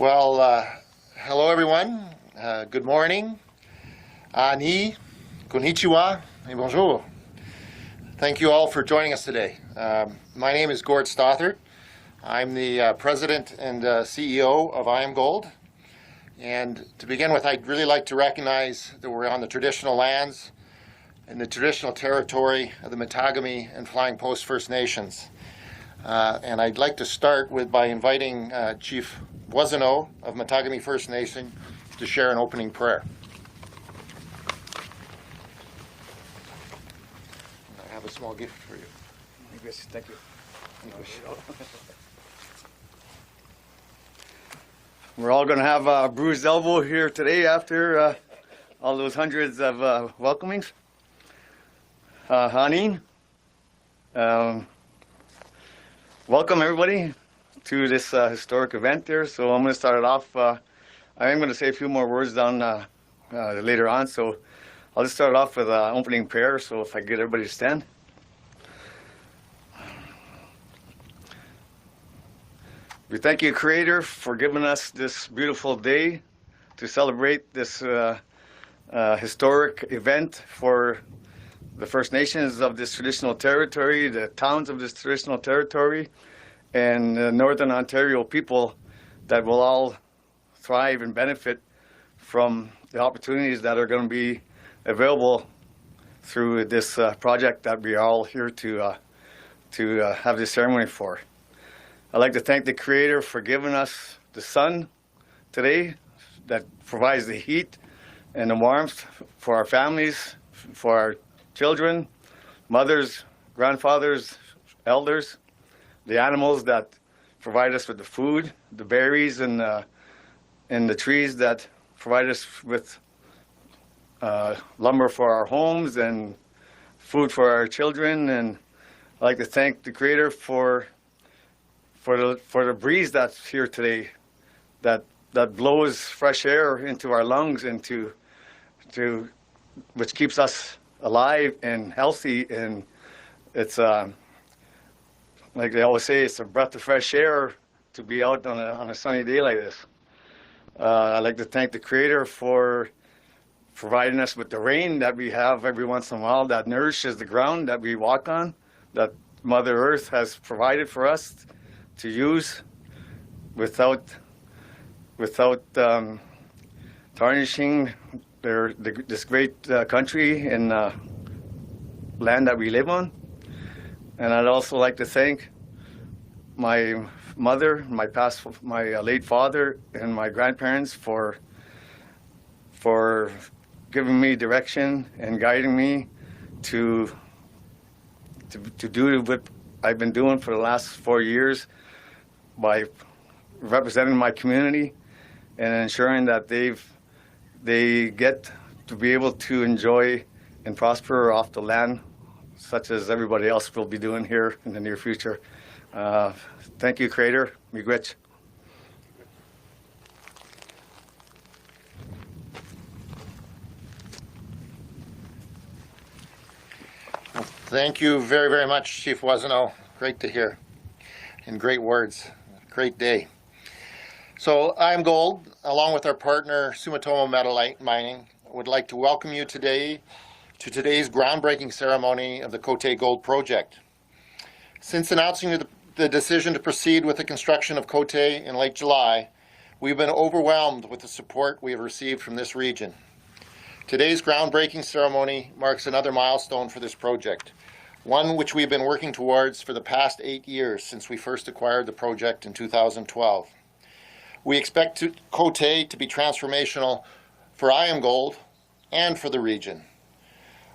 Well, hello everyone. Good morning. Ani, konnichiwa, and bonjour. Thank you all for joining us today. My name is Gordon Stothart. I'm the President and CEO of IAMGOLD. And to begin with, I'd really like to recognize that we're on the traditional lands and the traditional territory of the Mattagami and Flying Post First Nations. And I'd like to start by inviting Chief Boissoneau of Mattagami First Nation to share an opening prayer. I have a small gift for you. Thank you. We're all going to have a bruised elbow here today after all those hundreds of welcomings. Hanin, welcome everybody to this historic event there. So I'm going to start it off. I am going to say a few more words down later on. So I'll just start off with an opening prayer. So if I get everybody to stand. We thank you, Creator, for giving us this beautiful day to celebrate this historic event for the First Nations of this traditional territory, the towns of this traditional territory, and the Northern Ontario people that will all thrive and benefit from the opportunities that are going to be available through this project that we are all here to have this ceremony for. I'd like to thank the Creator for giving us the sun today that provides the heat and the warmth for our families, for our children, mothers, grandfathers, elders, the animals that provide us with the food, the berries and the trees that provide us with lumber for our homes and food for our children. And I'd like to thank the Creator for the breeze that's here today, that blows fresh air into our lungs and which keeps us alive and healthy. And it's like they always say, it's a breath of fresh air to be out on a sunny day like this. I'd like to thank the Creator for providing us with the rain that we have every once in a while that nourishes the ground that we walk on, that Mother Earth has provided for us to use without tarnishing this great country and land that we live on. And I'd also like to thank my mother, my late father, and my grandparents for giving me direction and guiding me to do what I've been doing for the last 4 years by representing my community and ensuring that they get to be able to enjoy and prosper off the land, such as everybody else will be doing here in the near future. Thank you, Creator. Miigwech. Thank you very, very much, Chief Wasantoh. Great to hear. And great words. Great day. So IAMGOLD, along with our partner Sumitomo Metal Mining, would like to welcome you today to today's groundbreaking ceremony of the Côté Gold project. Since announcing the decision to proceed with the construction of Côté in late July, we've been overwhelmed with the support we have received from this region. Today's groundbreaking ceremony marks another milestone for this project, one which we've been working towards for the past 8 years since we first acquired the project in 2012. We expect Côté to be transformational for IAMGOLD and for the region.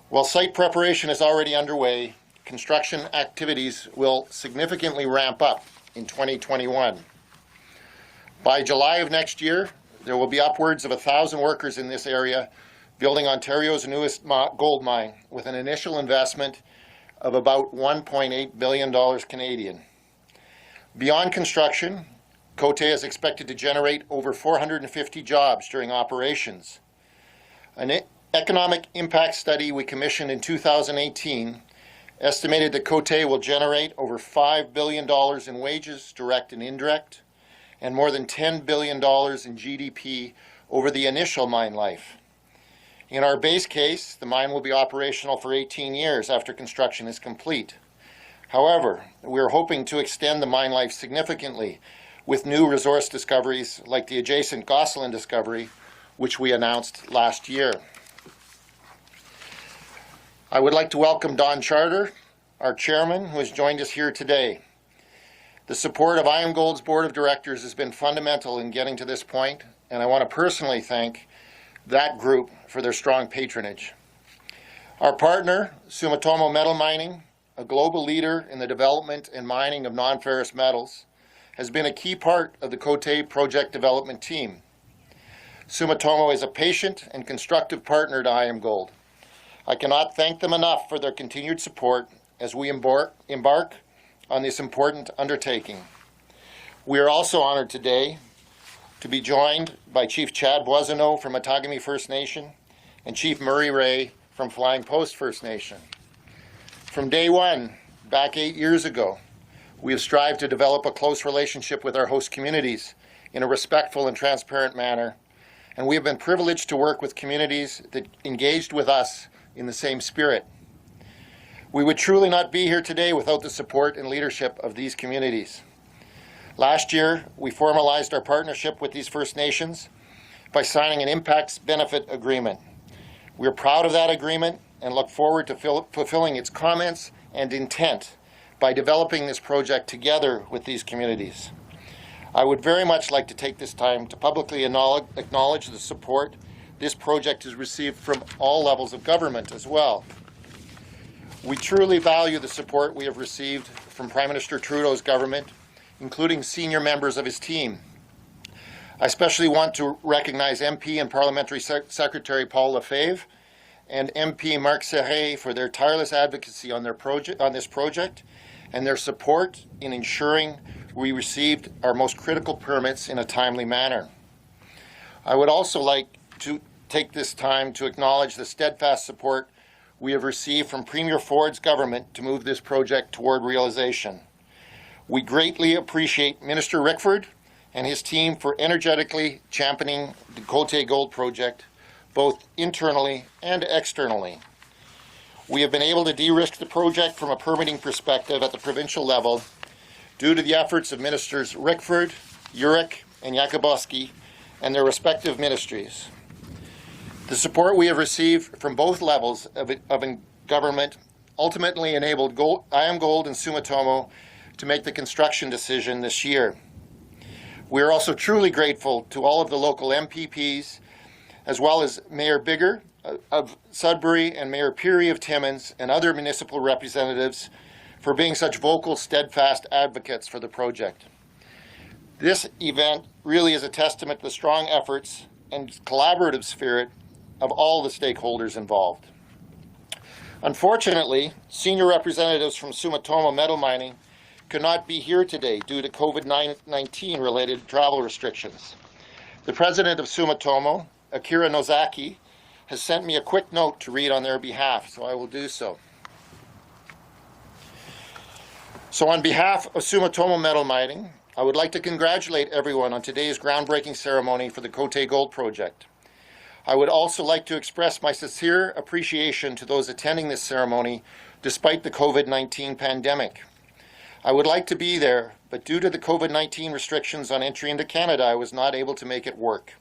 While site preparation is already underway, construction activities will significantly ramp up in 2021. By July of next year, there will be upwards of 1,000 workers in this area building Ontario's newest gold mine with an initial investment of about $1.8 billion Canadian. Beyond construction, Côté is expected to generate over 450 jobs during operations. An economic impact study we commissioned in 2018 estimated that Côté will generate over $5 billion in wages, direct and indirect, and more than $10 billion in GDP over the initial mine life. In our base case, the mine will be operational for 18 years after construction is complete. However, we are hoping to extend the mine life significantly with new resource discoveries like the adjacent Gosselin discovery, which we announced last year. I would like to welcome Don Charter, our chairman, who has joined us here today. The support of IAMGOLD's board of directors has been fundamental in getting to this point, and I want to personally thank that group for their strong patronage. Our partner, Sumitomo Metal Mining, a global leader in the development and mining of non-ferrous metals, has been a key part of the Côté project development team. Sumitomo is a patient and constructive partner to IAMGOLD. I cannot thank them enough for their continued support as we embark on this important undertaking. We are also honored today to be joined by Chief Chad Boissoneau from Mattagami First Nation and Chief Murray Ray from Flying Post First Nation. From day one, back 8 years ago, we have strived to develop a close relationship with our host communities in a respectful and transparent manner, and we have been privileged to work with communities that engaged with us in the same spirit. We would truly not be here today without the support and leadership of these communities. Last year, we formalized our partnership with these First Nations by signing an impacts benefit agreement. We are proud of that agreement and look forward to fulfilling its comments and intent by developing this project together with these communities. I would very much like to take this time to publicly acknowledge the support this project has received from all levels of government as well. We truly value the support we have received from Prime Minister Trudeau's government, including senior members of his team. I especially want to recognize MP and Parliamentary Secretary Paul Lefebvre and MP Marc Sahay for their tireless advocacy on this project and their support in ensuring we received our most critical permits in a timely manner. I would also like to take this time to acknowledge the steadfast support we have received from Premier Ford's government to move this project toward realization. We greatly appreciate Minister Rickford and his team for energetically championing the Côté Gold project, both internally and externally. We have been able to de-risk the project from a permitting perspective at the provincial level due to the efforts of Ministers Rickford, Urick, and Yakubowski and their respective ministries. The support we have received from both levels of government ultimately enabled IAMGOLD and Sumitomo to make the construction decision this year. We are also truly grateful to all of the local MPPs, as well as Mayor Bigger of Sudbury and Mayor Peary of Timmins and other municipal representatives for being such vocal, steadfast advocates for the project. This event really is a testament to the strong efforts and collaborative spirit of all the stakeholders involved. Unfortunately, senior representatives from Sumitomo Metal Mining could not be here today due to COVID-19 related travel restrictions. The president of Sumitomo, Akira Nozaki, has sent me a quick note to read on their behalf, so I will do so. So on behalf of Sumitomo Metal Mining, I would like to congratulate everyone on today's groundbreaking ceremony for the Côté Gold project. I would also like to express my sincere appreciation to those attending this ceremony despite the COVID-19 pandemic. I would like to be there, but due to the COVID-19 restrictions on entry into Canada, I was not able to make it work.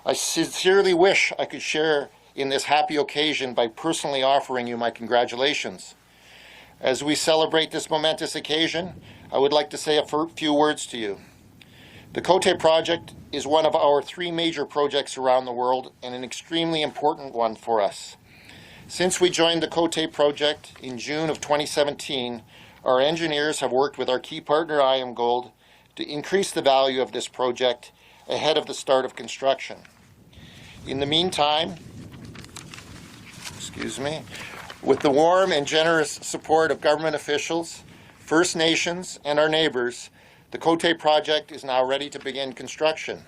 I sincerely wish I could share in this happy occasion by personally offering you my congratulations. As we celebrate this momentous occasion, I would like to say a few words to you. The Côté project is one of our 3 major projects around the world and an extremely important one for us. Since we joined the Côté project in June of 2017, our engineers have worked with our key partner IAMGOLD to increase the value of this project ahead of the start of construction. In the meantime, with the warm and generous support of government officials, First Nations, and our neighbors, the Côté project is now ready to begin construction.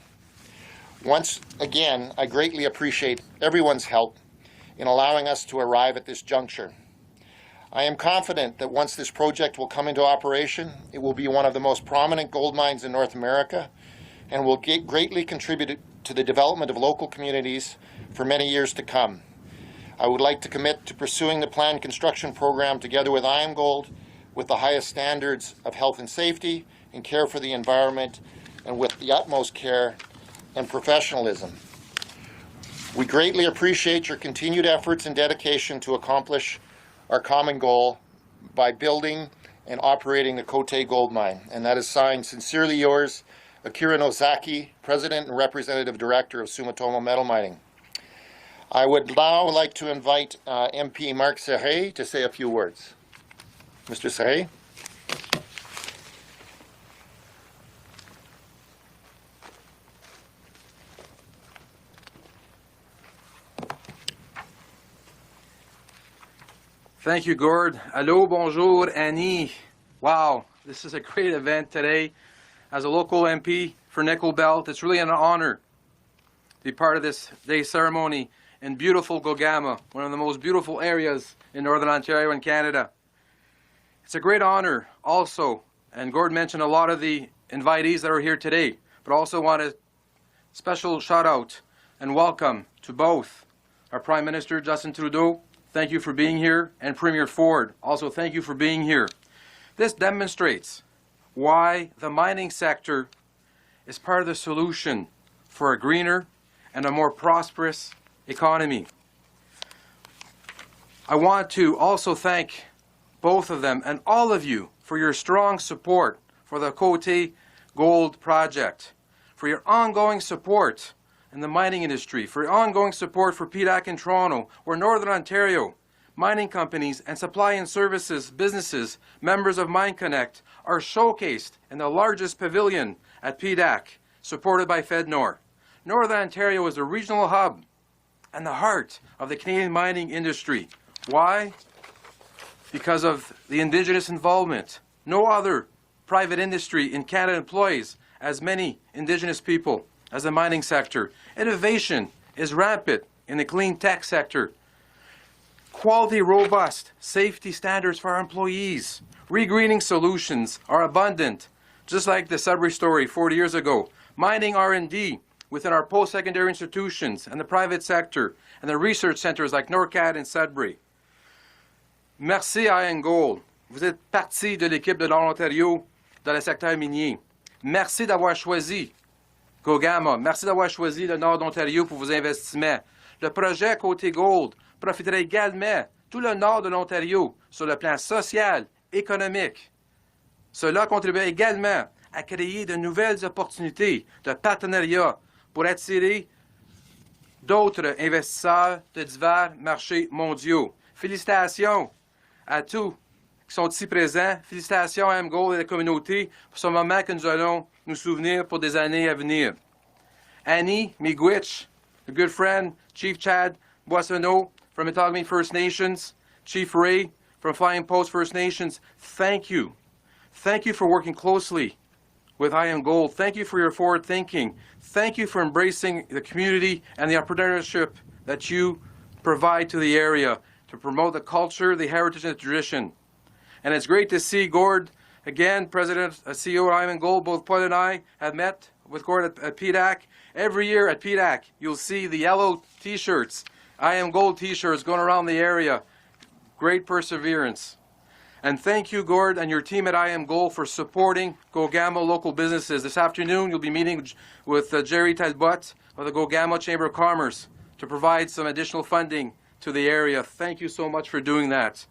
Once again, I greatly appreciate everyone's help in allowing us to arrive at this juncture. I am confident that once this project will come into operation, it will be one of the most prominent gold mines in North America, and will greatly contribute to the development of local communities for many years to come. I would like to commit to pursuing the planned construction program together with IAMGOLD with the highest standards of health and safety and care for the environment, and with the utmost care and professionalism. We greatly appreciate your continued efforts and dedication to accomplish our common goal by building and operating the Côté Gold Mine. And that is signed, Sincerely yours, Akira Nozaki, President and Representative Director of Sumitomo Metal Mining. I would now like to invite MP Mark Sahay to say a few words. Mr. Sahay. Thank you, Gord. Hello, bonjour, Annie. Wow, this is a great event today. As a local MP for Nickel Belt, it's really an honor to be part of this day's ceremony in beautiful Gogama, one of the most beautiful areas in Northern Ontario and Canada. It's a great honor also, and Gord mentioned a lot of the invitees that are here today, but also want a special shout out and welcome to both our Prime Minister, Justin Trudeau. Thank you for being here, and Premier Ford, also thank you for being here. This demonstrates why the mining sector is part of the solution for a greener and a more prosperous economy. I want to also thank both of them and all of you for your strong support for the Côté Gold project, for your ongoing support in the mining industry, for your ongoing support for PDAC in Toronto, where Northern Ontario mining companies and supply and services businesses, members of Mine Connect, are showcased in the largest pavilion at PDAC, supported by FedNor. Northern Ontario is a regional hub and the heart of the Canadian mining industry. Why? Because of the Indigenous involvement. No other private industry in Canada employs as many Indigenous people as the mining sector. Innovation is rampant in the clean tech sector. Quality, robust safety standards for our employees. Regreening solutions are abundant, just like the Sudbury story 40 years ago. Mining R&D within our post-secondary institutions and the private sector, and the research centers like NORCAD and Sudbury. Merci à IAMGOLD. Vous êtes partie de l'équipe de l'Ontario dans le secteur minier. Merci d'avoir choisi Gogama. Merci d'avoir choisi le Nord d'Ontario pour vos investissements. Le projet Côté Gold profiterait également tout le nord de l'Ontario sur le plan social, économique. Cela contribuerait également à créer de nouvelles opportunités de partenariat pour attirer d'autres investisseurs de divers marchés mondiaux. Félicitations à tous qui sont ici présents. Félicitations à IAMGOLD et à la communauté pour ce moment que nous allons nous souvenir pour des années à venir. Annie Miigwech, a good friend, Chief Chad Boissoneau from Mattagami First Nations, Chief Ray from Flying Post First Nations, thank you. Thank you for working closely with IAMGOLD. Thank you for your forward thinking. Thank you for embracing the community and the entrepreneurship that you provide to the area to promote the culture, the heritage, and the tradition. And it's great to see Gord, again, President, CEO of IAMGOLD. Both Paul and I have met with Gord at PDAC. Every year at PDAC, you'll see the yellow T-shirts, IAMGOLD T-shirts going around the area. Great perseverance. And thank you, Gord, and your team at IAMGOLD for supporting Gogama local businesses. This afternoon, you'll be meeting with Jerry Talbot of the Gogama Chamber of Commerce to provide some additional funding to the area. Thank you so much for doing that.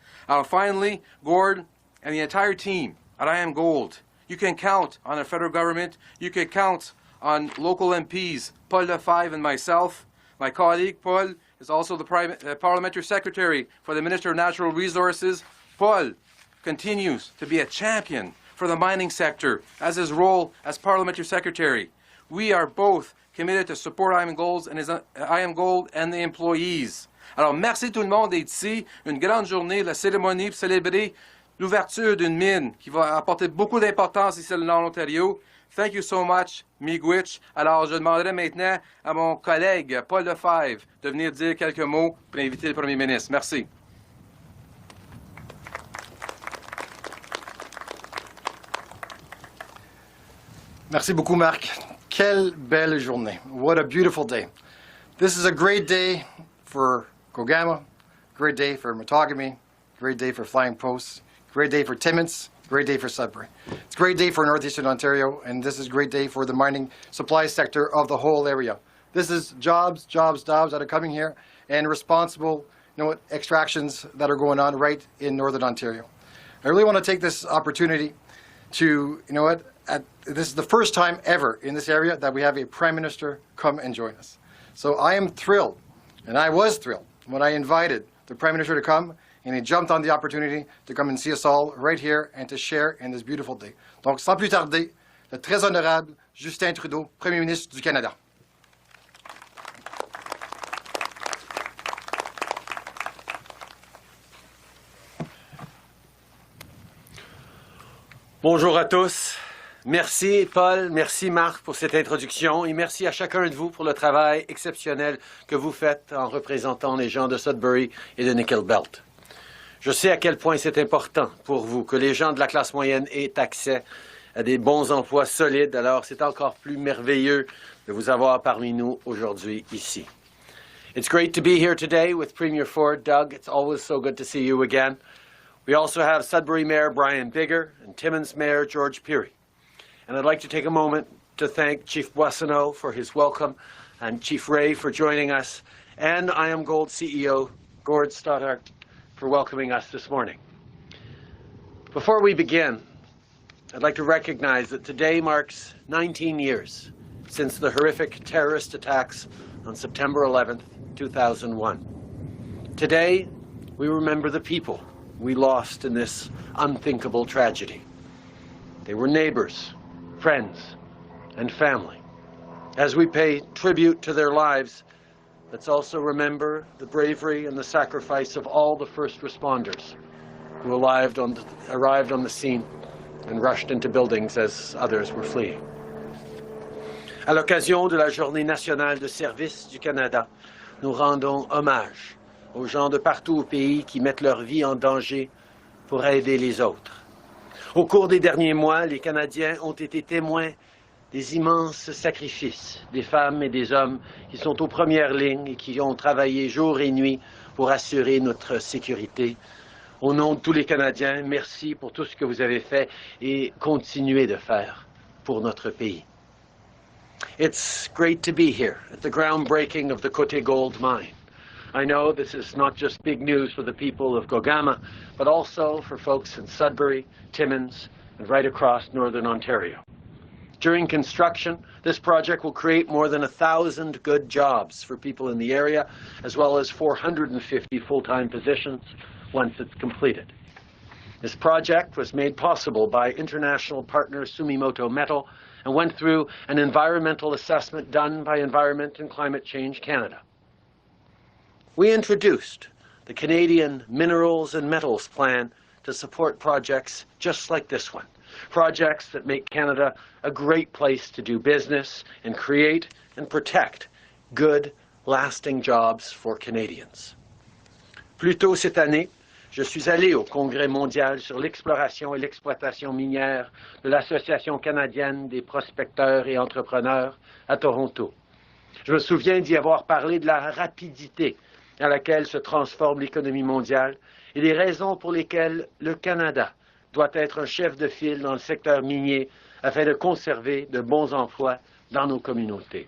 Finally, Gord and the entire team at IAMGOLD, you can count on the federal government. You can count on local MPs, Paul Lefebvre and myself. My colleague, Paul, is also the Parliamentary Secretary for the Minister of Natural Resources. Paul continues to be a champion for the mining sector as his role as Parliamentary Secretary. We are both committed to support IAMGOLD and the employees. Alors, merci tout le monde d'être ici. Une grande journée, la cérémonie pour célébrer l'ouverture d'une mine qui va apporter beaucoup d'importance ici dans l'Ontario. Thank you so much, Miigwech. Alors, je demanderai maintenant à mon collègue Paul Lefebvre de venir dire quelques mots pour inviter le Premier ministre. Merci. Merci beaucoup, Marc. Quelle belle journée. What a beautiful day. This is a great day for Gogama, great day for Mattagami, great day for Flying Post, great day for Timmins, great day for Sudbury. It's a great day for Northeastern Ontario, and this is a great day for the mining supply sector of the whole area. This is jobs that are coming here, and responsible extractions that are going on right in Northern Ontario. I really want to take this opportunity to, this is the first time ever in this area that we have a Prime Minister come and join us. So I am thrilled, and I was thrilled when I invited the Prime Minister to come, and he jumped on the opportunity to come and see us all right here and to share in this beautiful day. Donc, sans plus tarder, le très honorable Justin Trudeau, Premier ministre du Canada. Bonjour à tous. Merci Paul, merci Marc pour cette introduction et merci à chacun de vous pour le travail exceptionnel que vous faites en représentant les gens de Sudbury et de Nickel Belt. Je sais à quel point c'est important pour vous que les gens de la classe moyenne aient accès à des bons emplois solides, alors c'est encore plus merveilleux de vous avoir parmi nous aujourd'hui ici. It's great to be here today with Premier Ford. Doug, it's always so good to see you again. We also have Sudbury Mayor Brian Bigger and Timmins Mayor George Peary. And I'd like to take a moment to thank Chief Boissoneau for his welcome and Chief Ray for joining us and IAMGOLD CEO Gordon Stothart for welcoming us this morning. Before we begin, I'd like to recognize that today marks 19 years since the horrific terrorist attacks on September 11th, 2001. Today, we remember the people we lost in this unthinkable tragedy. They were neighbors, friends, and family. As we pay tribute to their lives, let's also remember the bravery and the sacrifice of all the first responders who arrived on the scene and rushed into buildings as others were fleeing. À l'occasion de la Journée nationale de service du Canada, nous rendons hommage aux gens de partout au pays qui mettent leur vie en danger pour aider les autres. Au cours des derniers mois, les Canadiens ont été témoins des immenses sacrifices des femmes et des hommes qui sont aux premières lignes et qui ont travaillé jour et nuit pour assurer notre sécurité. Au nom de tous les Canadiens, merci pour tout ce que vous avez fait et continuez de faire pour notre pays. It's great to be here at the groundbreaking of the Côté Gold mine. I know this is not just big news for the people of Gogama, but also for folks in Sudbury, Timmins, and right across Northern Ontario. During construction, this project will create more than 1,000 good jobs for people in the area, as well as 450 full-time positions once it's completed. This project was made possible by international partner Sumitomo Metal and went through an environmental assessment done by Environment and Climate Change Canada. We introduced the Canadian Minerals and Metals Plan to support projects just like this one, projects that make Canada a great place to do business and create and protect good, lasting jobs for Canadians. Plus tôt cette année, je suis allé au Congrès mondial sur l'exploration et l'exploitation minière de l'Association canadienne des prospecteurs et entrepreneurs à Toronto. Je me souviens d'y avoir parlé de la rapidité à laquelle se transforme l'économie mondiale et des raisons pour lesquelles le Canada doit être un chef de file dans le secteur minier afin de conserver de bons emplois dans nos communautés.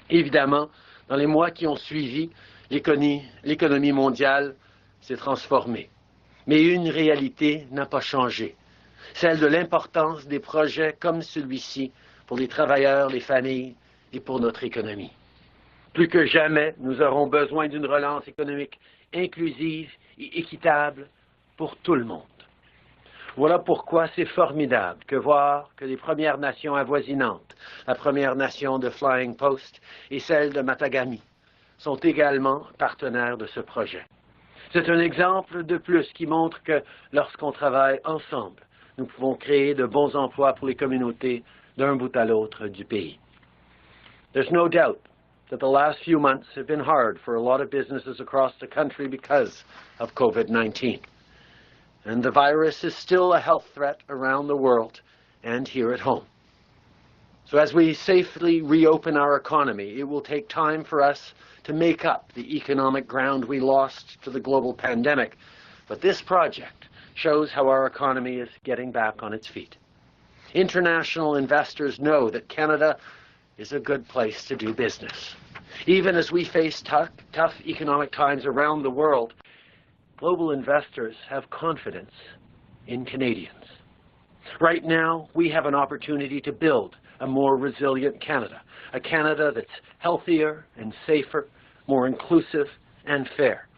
Évidemment, dans les mois qui ont suivi, l'économie mondiale s'est transformée. Mais une réalité n'a pas changé, celle de l'importance des projets comme celui-ci pour les travailleurs, les familles et pour notre économie. Plus que jamais, nous aurons besoin d'une relance économique inclusive et équitable pour tout le monde. Voilà pourquoi c'est formidable de voir que les Premières Nations avoisinantes, la Première Nation de Flying Post et celle de Mattagami, sont également partenaires de ce projet. C'est un exemple de plus qui montre que lorsqu'on travaille ensemble, nous pouvons créer de bons emplois pour les communautés d'un bout à l'autre du pays. There's no doubt that the last few months have been hard for a lot of businesses across the country because of COVID-19. And the virus is still a health threat around the world and here at home. So as we safely reopen our economy, it will take time for us to make up the economic ground we lost to the global pandemic. But this project shows how our economy is getting back on its feet. International investors know that Canada is a good place to do business. Even as we face tough economic times around the world, global investors have confidence in Canadians. Right now, we have an opportunity to build a more resilient Canada, a Canada that's healthier and safer, more inclusive and fair,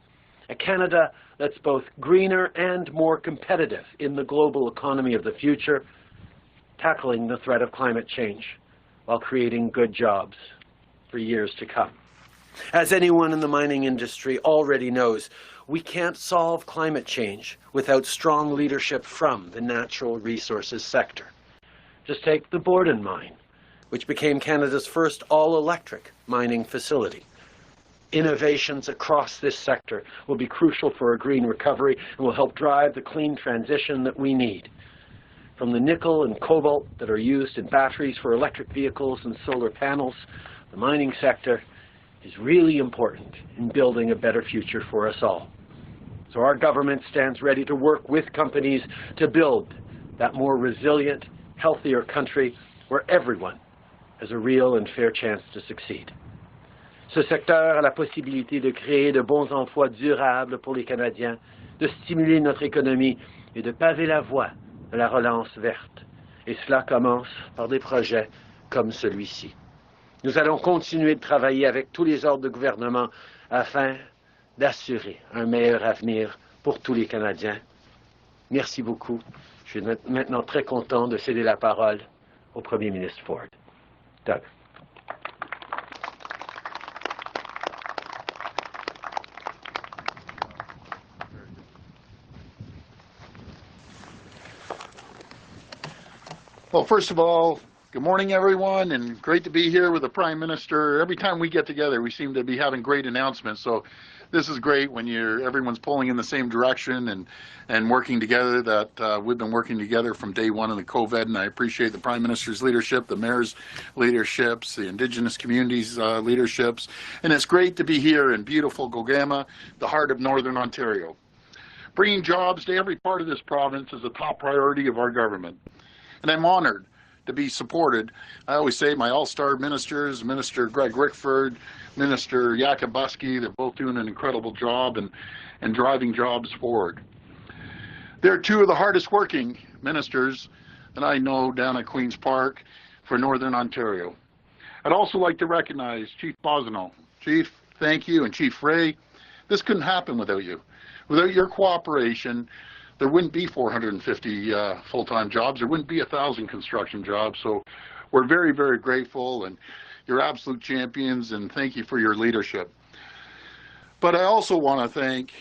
a Canada that's both greener and more competitive in the global economy of the future, tackling the threat of climate change while creating good jobs for years to come. As anyone in the mining industry already knows, we can't solve climate change without strong leadership from the natural resources sector. Just take the Borden mine, which became Canada's first all-electric mining facility. Innovations across this sector will be crucial for a green recovery and will help drive the clean transition that we need. From the nickel and cobalt that are used in batteries for electric vehicles and solar panels, the mining sector is really important in building a better future for us all. So our government stands ready to work with companies to build that more resilient, healthier country where everyone has a real and fair chance to succeed. Ce secteur a la possibilité de créer de bons emplois durables pour les Canadiens, de stimuler notre économie et de paver la voie de la relance verte. Et cela commence par des projets comme celui-ci. Nous allons continuer de travailler avec tous les ordres de gouvernement afin d'assurer un meilleur avenir pour tous les Canadiens. Merci beaucoup. Je suis maintenant très content de céder la parole au Premier ministre Ford. Doug. Well, first of all, good morning, everyone, and great to be here with the Prime Minister. Every time we get together, we seem to be having great announcements. So this is great when everyone's pulling in the same direction and working together. That we've been working together from day one of the COVID, and I appreciate the Prime Minister's leadership, the Mayor's leaderships, the Indigenous communities' leaderships, and it's great to be here in beautiful Gogama, the heart of Northern Ontario. Bringing jobs to every part of this province is a top priority of our government. And I'm honored to be supported. I always say my all-star ministers, Minister Greg Rickford, Minister Yakubowski, they're both doing an incredible job and driving jobs forward. They're two of the hardest working ministers that I know down at Queen's Park for Northern Ontario. I'd also like to recognize Chief Boissoneau. Chief, thank you, and Chief Ray. This couldn't happen without you. Without your cooperation, there wouldn't be 450 full-time jobs. There wouldn't be 1,000 construction jobs. So we're very, very grateful, and you're absolute champions, and thank you for your leadership. But I also want to thank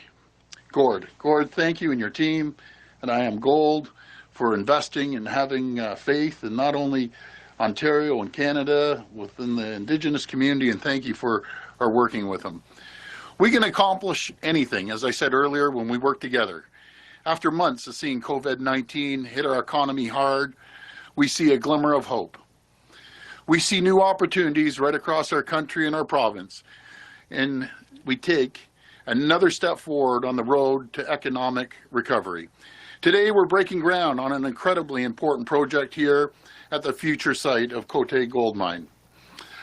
Gord. Gord, thank you and your team, and IAMGOLD for investing and having faith in not only Ontario and Canada, within the Indigenous community, and thank you for our working with them. We can accomplish anything, as I said earlier, when we work together. After months of seeing COVID-19 hit our economy hard, we see a glimmer of hope. We see new opportunities right across our country and our province, and we take another step forward on the road to economic recovery. Today, we're breaking ground on an incredibly important project here at the future site of Côté Gold Mine.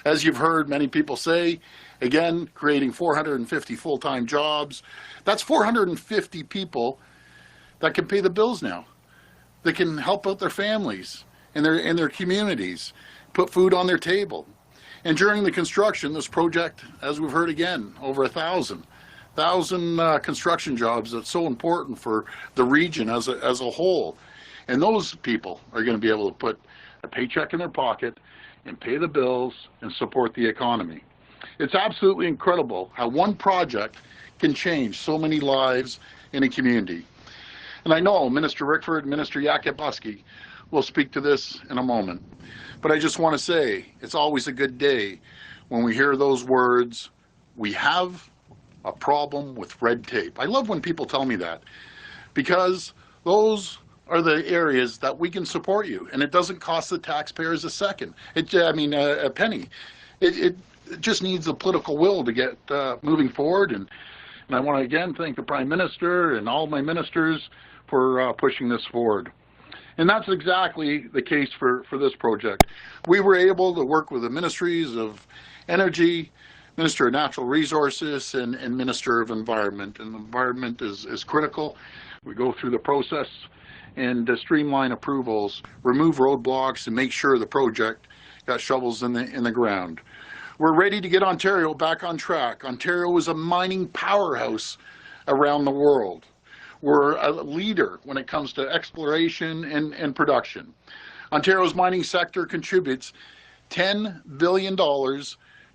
As you've heard many people say, again, creating 450 full-time jobs. That's 450 people that can pay the bills now, that can help out their families and their communities, put food on their table. And during the construction, this project, as we've heard again, over 1,000 construction jobs. That's so important for the region as a whole. And those people are going to be able to put a paycheck in their pocket and pay the bills and support the economy. It's absolutely incredible how one project can change so many lives in a community. And I know Minister Rickford, Minister Yakubowski will speak to this in a moment. But I just want to say, it's always a good day when we hear those words, we have a problem with red tape. I love when people tell me that, because those are the areas that we can support you, and it doesn't cost the taxpayers a penny. It just needs the political will to get moving forward, and I want to again thank the Prime Minister and all my ministers for pushing this forward. And that's exactly the case for this project. We were able to work with the Ministries of Energy, Minister of Natural Resources, and Minister of Environment. And the environment is critical. We go through the process and streamline approvals, remove roadblocks, and make sure the project got shovels in the ground. We're ready to get Ontario back on track. Ontario is a mining powerhouse around the world. We're a leader when it comes to exploration and production. Ontario's mining sector contributes $10 billion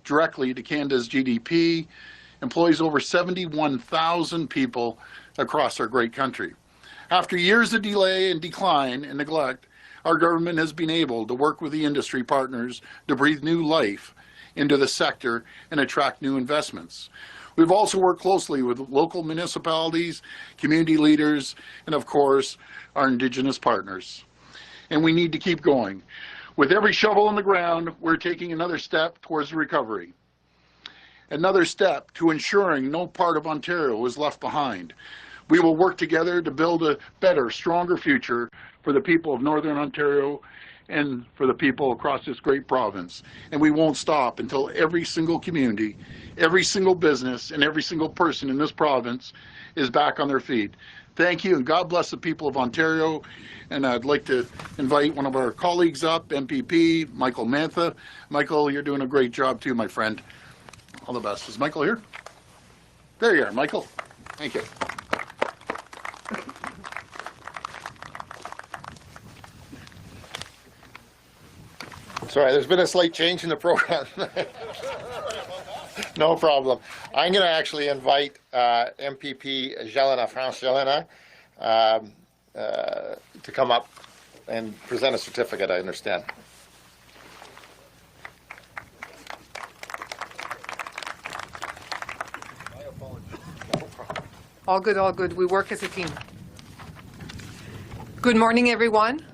directly to Canada's GDP, employs over 71,000 people across our great country. After years of delay and decline and neglect, our government has been able to work with the industry partners to breathe new life into the sector and attract new investments. We've also worked closely with local municipalities, community leaders, and of course, our Indigenous partners. And we need to keep going. With every shovel in the ground, we're taking another step towards recovery. Another step to ensuring no part of Ontario is left behind. We will work together to build a better, stronger future for the people of Northern Ontario and for the people across this great province. And we won't stop until every single community, every single business, and every single person in this province is back on their feet. Thank you, and God bless the people of Ontario. And I'd like to invite one of our colleagues up, MPP, Michael Mantha. Michael, you're doing a great job too, my friend. All the best. Is Michael here? There you are, Michael. Thank you. Sorry, there's been a slight change in the program. No problem. I'm going to actually invite MPP Jelena Franciolena to come up and present a certificate, I understand. All good, all good. We work as a team. Good morning, everyone.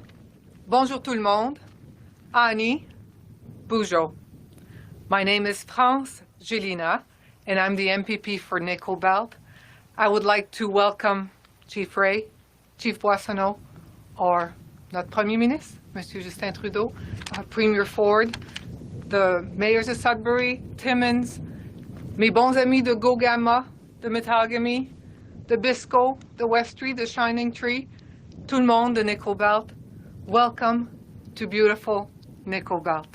Bonjour tout le monde. Ani, Bujo. My name is Franciolena, and I'm the MPP for Nickel Belt. I would like to welcome Chief Ray, Chief Boissoneau, or notre Premier Ministre, Monsieur Justin Trudeau, Premier Ford, the mayors of Sudbury, Timmins, mes bons amis de Gogama, de Mattagami, de Bisco, de Westry, de Shining Tree, tout le monde de Nickel Belt. Welcome to beautiful Nickel Belt.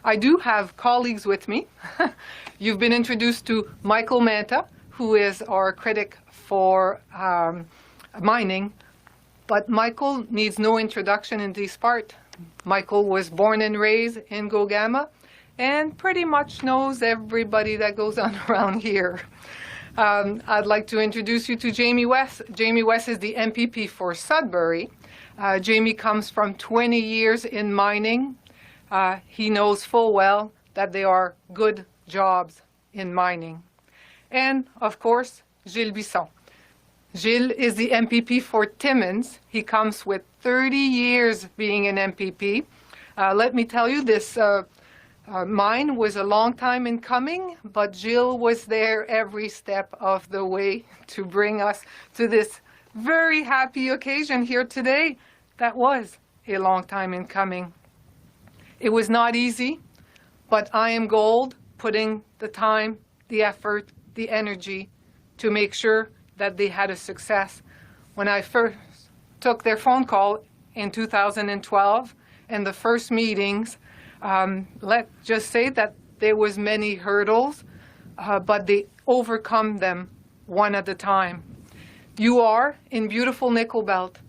I do have colleagues with me. You've been introduced to Michael Mantha, who is our critic for mining, but Michael needs no introduction in this part. Michael was born and raised in Gogama and pretty much knows everybody that goes on around here. I'd like to introduce you to Jamie West. Jamie West is the MPP for Sudbury. Jamie comes from 20 years in mining. He knows full well that there are good jobs in mining. And, of course, Gilles Bisson. Gilles is the MPP for Timmins. He comes with 30 years being an MPP. Let me tell you, this mine was a long time in coming, but Gilles was there every step of the way to bring us to this very happy occasion here today. That was a long time in coming. It was not easy, but IAMGOLD putting the time, the effort, the energy to make sure that they had a success. When I first took their phone call in 2012 and the first meetings, let's just say that there was many hurdles, but they overcome them one at a time. You are in beautiful Nickel Belt.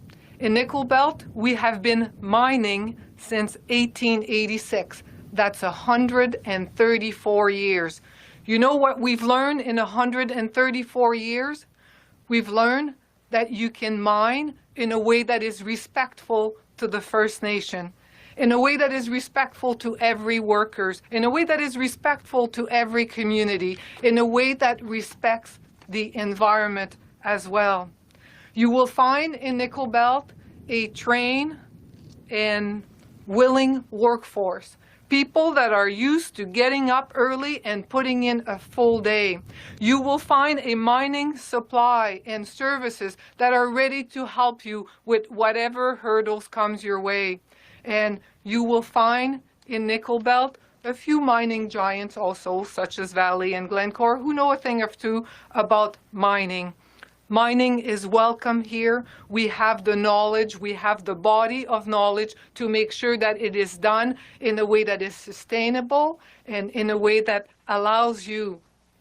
In Nickel Belt, we have been mining since 1886. That's 134 years. You know what we've learned in 134 years? We've learned that you can mine in a way that is respectful to the First Nation, in a way that is respectful to every workers, in a way that is respectful to every community, in a way that respects the environment as well. You will find in Nickel Belt a trained and willing workforce. People that are used to getting up early and putting in a full day. You will find a mining supply and services that are ready to help you with whatever hurdles comes your way. And you will find in Nickel Belt a few mining giants also, such as Valley and Glencore, who know a thing or two about mining. Mining is welcome here. We have the knowledge, we have the body of knowledge to make sure that it is done in a way that is sustainable and in a way that allows you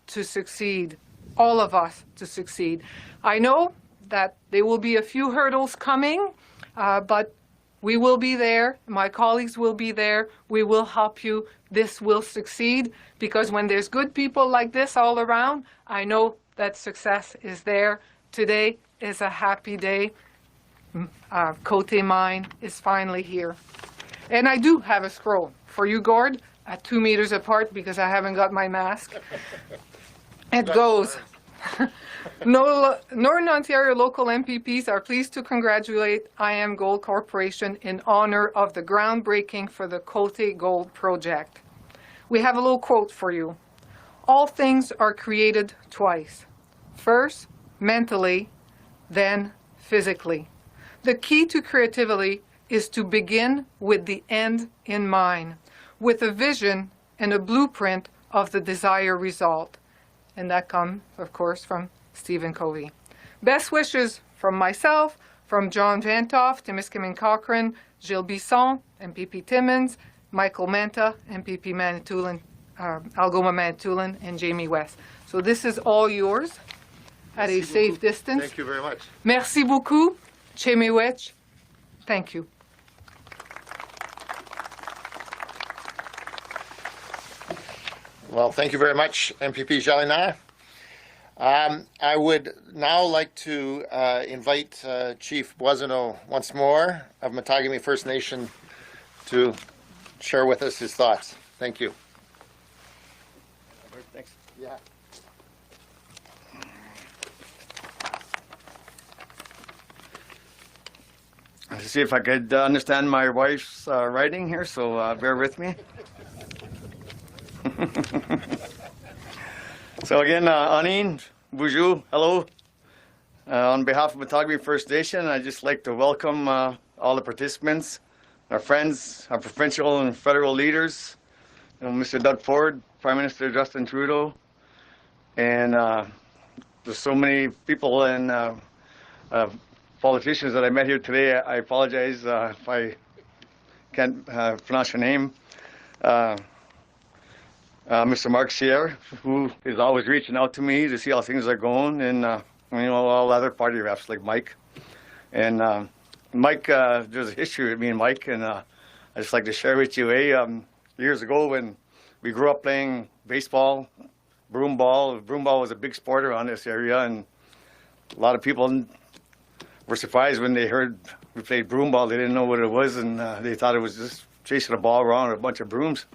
to succeed, all of us to succeed. I know that there will be a few hurdles coming, but we will be there. My colleagues will be there. We will help you. This will succeed because when there's good people like this all around, I know that success is there. Today is a happy day. Côté Mine is finally here. And I do have a scroll for you, Gord, at 2 meters apart because I haven't got my mask. It goes. Northern Ontario local MPPs are pleased to congratulate IAMGOLD Corporation in honor of the groundbreaking for the Côté Gold project. We have a little quote for you. All things are created twice. First, mentally, then physically. The key to creativity is to begin with the end in mind, with a vision and a blueprint of the desired result. And that comes, of course, from Stephen Covey. Best wishes from myself, from John Vantoff, Timiskaming Cochrane, Gilles Bisson, MPP Timmins, Michael Manta, MPP Manitoulin, Algoma Manitoulin, and Jamie West. So this is all yours at a safe distance. Thank you very much. Merci beaucoup. Chemiwech. Thank you. Well, thank you very much, MPP Jalina. I would now like to invite Chief Boissoneau once more of Mattagami First Nation to share with us his thoughts. Thank you. Thanks. Yeah. Let's see if I could understand my wife's writing here, so bear with me. So again, Anine, bonjour, hello. On behalf of Mattagami First Nation, I'd just like to welcome all the participants, our friends, our provincial and federal leaders, Mr. Doug Ford, Prime Minister Justin Trudeau, and there's so many people and politicians that I met here today. I apologize if I can't pronounce your name. Mr. Mark Sierre, who is always reaching out to me to see how things are going, and all other party reps like Mike. And Mike, there's a history with me and Mike, and I just like to share with you. Years ago when we grew up playing baseball, broomball. Broomball was a big sport around this area, and a lot of people were surprised when they heard we played broomball. They didn't know what it was, and they thought it was just chasing a ball around with a bunch of brooms.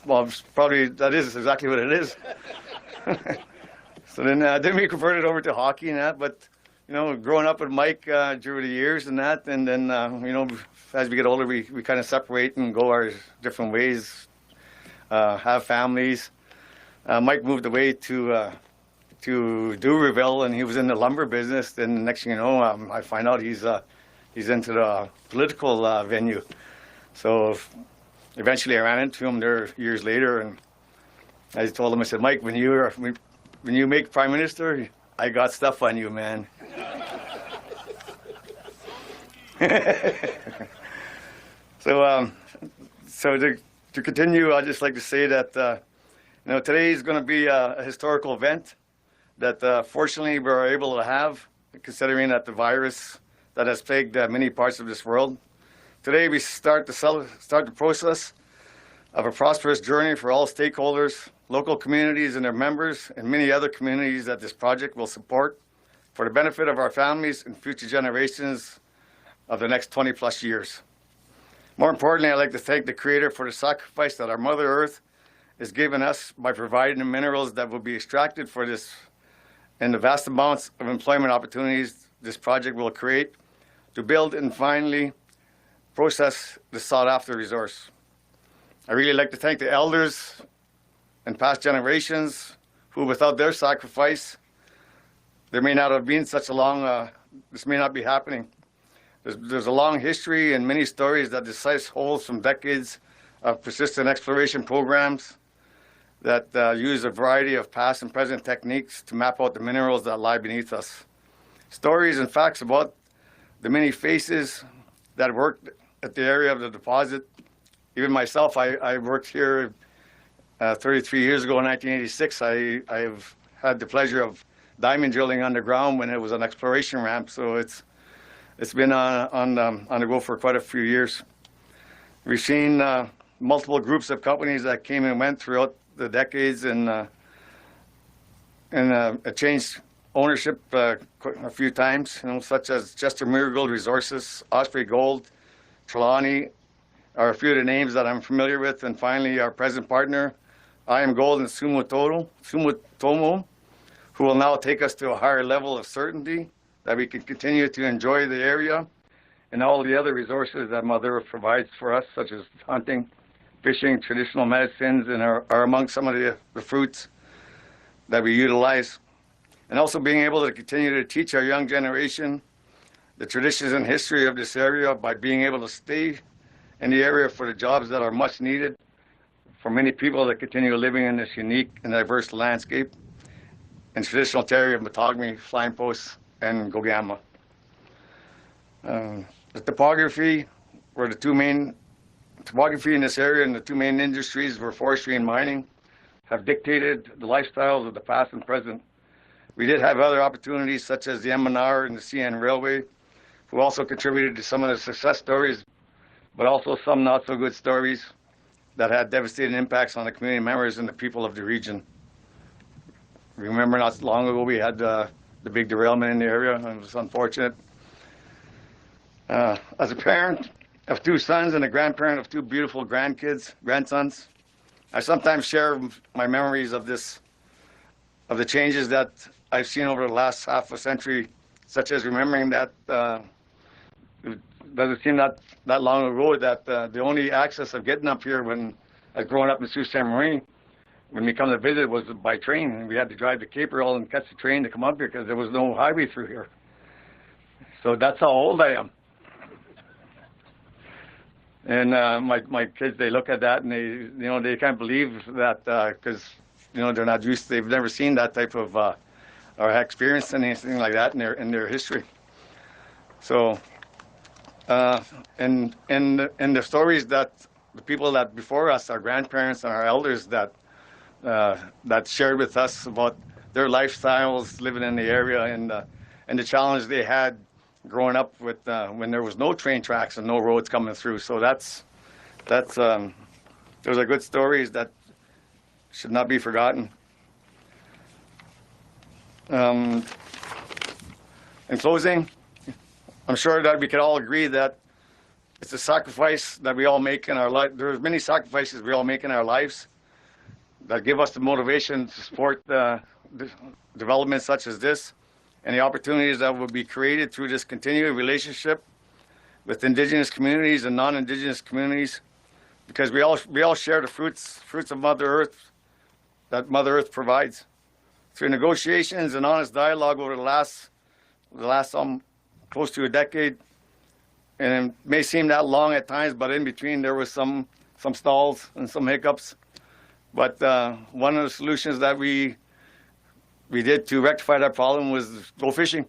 Well, that is exactly what it is. So then we converted over to hockey and that, but growing up with Mike through the years and that, and then as we get older, we kind of separate and go our different ways, have families. Mike moved away to Dubreuilville, and he was in the lumber business. Then the next thing you know, I find out he's into the political venue. So eventually I ran into him there years later, and I told him, I said, Mike, when you make Prime Minister, I got stuff on you, man. So to continue, I'd just like to say that today is going to be a historical event that fortunately we're able to have, considering that the virus that has plagued many parts of this world. Today we start the process of a prosperous journey for all stakeholders, local communities and their members, and many other communities that this project will support for the benefit of our families and future generations of the next 20 plus years. More importantly, I'd like to thank the Creator for the sacrifice that our Mother Earth has given us by providing the minerals that will be extracted for this and the vast amounts of employment opportunities this project will create to build and finally process the sought-after resource. I really like to thank the elders and past generations who, without their sacrifice, there may not have been such a long, this may not be happening. There's a long history and many stories that the site holds from decades of persistent exploration programs that use a variety of past and present techniques to map out the minerals that lie beneath us. Stories and facts about the many faces that worked at the area of the deposit. Even myself, I worked here 33 years ago in 1986. I've had the pleasure of diamond drilling underground when it was an exploration ramp, so it's been on the go for quite a few years. We've seen multiple groups of companies that came and went throughout the decades and changed ownership a few times, such as Chester Gold Resources, Osprey Gold, Trelawney are a few of the names that I'm familiar with, and finally our present partner, IAMGOLD and Sumitomo, who will now take us to a higher level of certainty that we can continue to enjoy the area and all the other resources that Mother Earth provides for us, such as hunting, fishing, traditional medicines, and are among some of the fruits that we utilize. And also being able to continue to teach our young generation the traditions and history of this area by being able to stay in the area for the jobs that are much needed for many people that continue living in this unique and diverse landscape and traditional territory of Mattagami, Flying Post, and Gogama. The topography in this area and the two main industries were forestry and mining have dictated the lifestyles of the past and present. We did have other opportunities such as the MNR and the CN Railway, who also contributed to some of the success stories, but also some not so good stories that had devastating impacts on the community members and the people of the region. Remember not long ago we had the big derailment in the area, and it was unfortunate. As a parent of two sons and a grandparent of two beautiful grandsons, I sometimes share my memories of the changes that I've seen over the last half a century, such as remembering that it doesn't seem that long ago that the only access of getting up here when I was growing up in Sault Ste. Marie, when we come to visit, was by train, and we had to drive to Cape Earl and catch the train to come up here because there was no highway through here. So that's how old I am. And my kids, they look at that and they can't believe that because they're not used. They've never seen that type of or experienced anything like that in their history. So, and the stories that the people that before us, our grandparents and our elders that shared with us about their lifestyles living in the area and the challenge they had growing up with when there was no train tracks and no roads coming through. So those are good stories that should not be forgotten. In closing, I'm sure that we can all agree that it's a sacrifice that we all make in our life. There's many sacrifices we all make in our lives that give us the motivation to support the development such as this and the opportunities that will be created through this continued relationship with Indigenous communities and non-Indigenous communities, because we all share the fruits of Mother Earth that Mother Earth provides. Through negotiations and honest dialogue over the last close to a decade, and it may seem that long at times, but in between there was some stalls and some hiccups. But one of the solutions that we did to rectify that problem was go fishing.